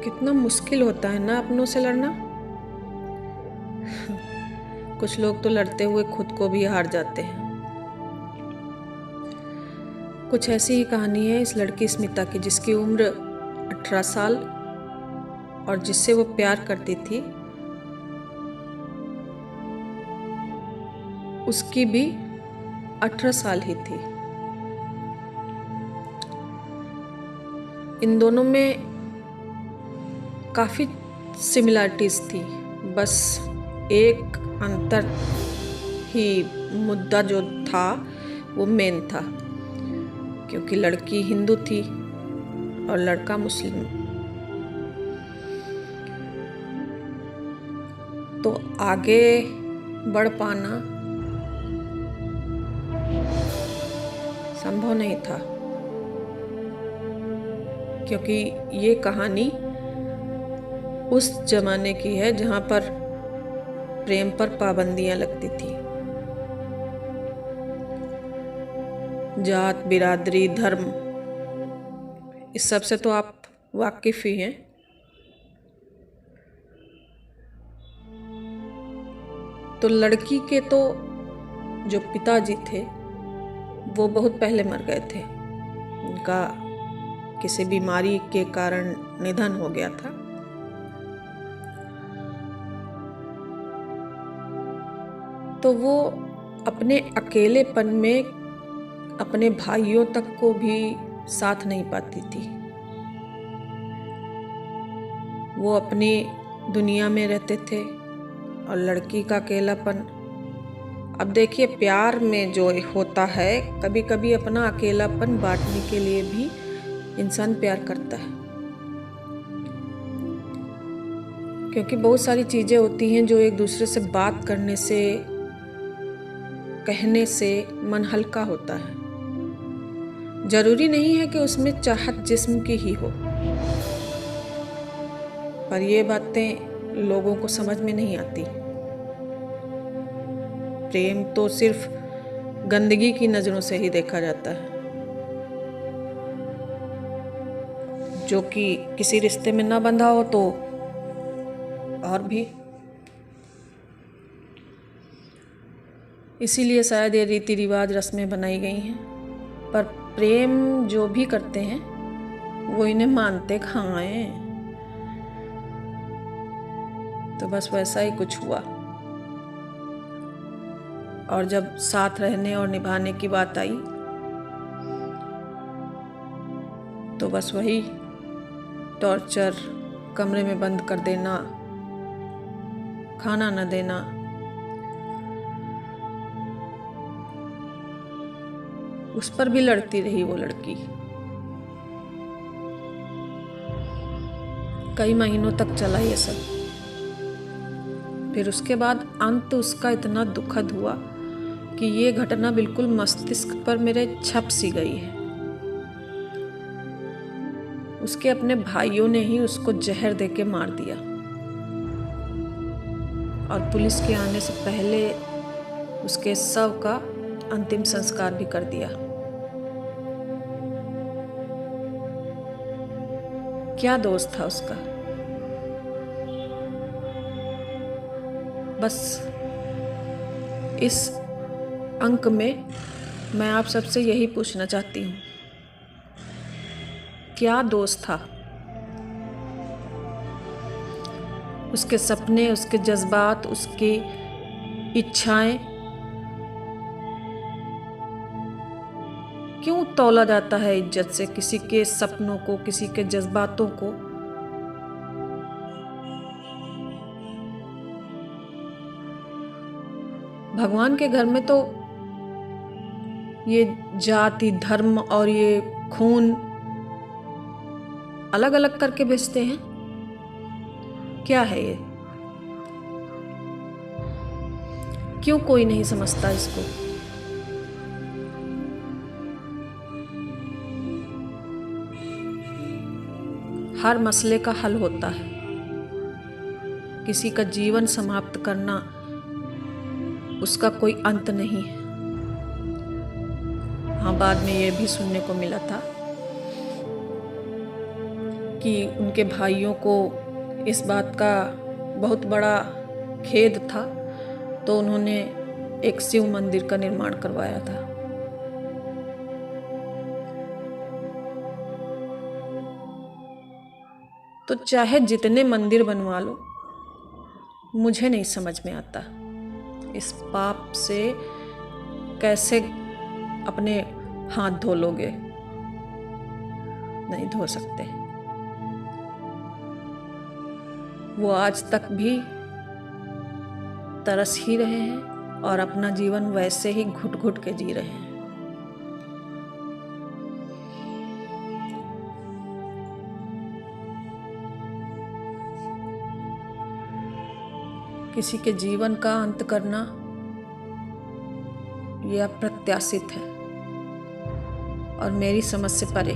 कितना मुश्किल होता है ना अपनों से लड़ना। कुछ लोग तो लड़ते हुए खुद को भी हार जाते हैं। कुछ ऐसी ही कहानी है इस लड़की स्मिता की, जिसकी उम्र 18 साल और जिससे वो प्यार करती थी उसकी भी 18 साल ही थी। इन दोनों में काफ़ी सिमिलरिटीज़ थी, बस एक अंतर ही मुद्दा जो था वो मेन था, क्योंकि लड़की हिंदू थी और लड़का मुस्लिम। तो आगे बढ़ पाना संभव नहीं था, क्योंकि ये कहानी उस जमाने की है जहाँ पर प्रेम पर पाबंदियां लगती थी। जात, बिरादरी, धर्म, इस सब से तो आप वाकिफ ही हैं। तो लड़की के तो जो पिताजी थे वो बहुत पहले मर गए थे। उनका किसी बीमारी के कारण निधन हो गया था। तो वो अपने अकेलेपन में अपने भाइयों तक को भी साथ नहीं पाती थी। वो अपनी दुनिया में रहते थे और लड़की का अकेलापन। अब देखिए, प्यार में जो होता है, कभी कभी अपना अकेलापन बांटने के लिए भी इंसान प्यार करता है, क्योंकि बहुत सारी चीज़ें होती हैं जो एक दूसरे से बात करने से, कहने से मन हल्का होता है। जरूरी नहीं है कि उसमें चाहत जिस्म की ही हो, पर ये बातें लोगों को समझ में नहीं आती। प्रेम तो सिर्फ गंदगी की नजरों से ही देखा जाता है, जो कि किसी रिश्ते में ना बंधा हो तो और भी। इसीलिए शायद ये रीति रिवाज, रस्में बनाई गई हैं। पर प्रेम जो भी करते हैं वो इन्हें मानते कहाँ हैं। तो बस वैसा ही कुछ हुआ। और जब साथ रहने और निभाने की बात आई तो बस वही टॉर्चर, कमरे में बंद कर देना, खाना न देना, उस पर भी लड़ती रही वो लड़की। कई महीनों तक चला ये सब। फिर उसके बाद अंत उसका इतना दुखद हुआ कि ये घटना बिल्कुल मस्तिष्क पर मेरे छप सी गई है। उसके अपने भाइयों ने ही उसको जहर देके मार दिया और पुलिस के आने से पहले उसके शव का अंतिम संस्कार भी कर दिया। क्या दोष था उसका? बस इस अंक में मैं आप सबसे यही पूछना चाहती हूँ, क्या दोष था? उसके सपने, उसके जज्बात, उसकी इच्छाएं क्यों तौला जाता है इज्जत से? किसी के सपनों को, किसी के जज्बातों को। भगवान के घर में तो ये जाति, धर्म और ये खून अलग अलग करके बेचते हैं। क्या है ये? क्यों कोई नहीं समझता इसको? हर मसले का हल होता है। किसी का जीवन समाप्त करना उसका कोई अंत नहीं है। हाँ, बाद में ये भी सुनने को मिला था कि उनके भाइयों को इस बात का बहुत बड़ा खेद था, तो उन्होंने एक शिव मंदिर का निर्माण करवाया था। तो चाहे जितने मंदिर बनवा लो, मुझे नहीं समझ में आता इस पाप से कैसे अपने हाथ धो लोगे। नहीं धो सकते। वो आज तक भी तरस ही रहे हैं और अपना जीवन वैसे ही घुट घुट के जी रहे हैं। किसी के जीवन का अंत करना यह अप्रत्याशित है और मेरी समझ से परे।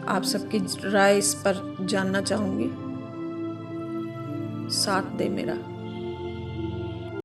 आप सबकी राय इस पर जानना चाहूँगी। साथ दे मेरा।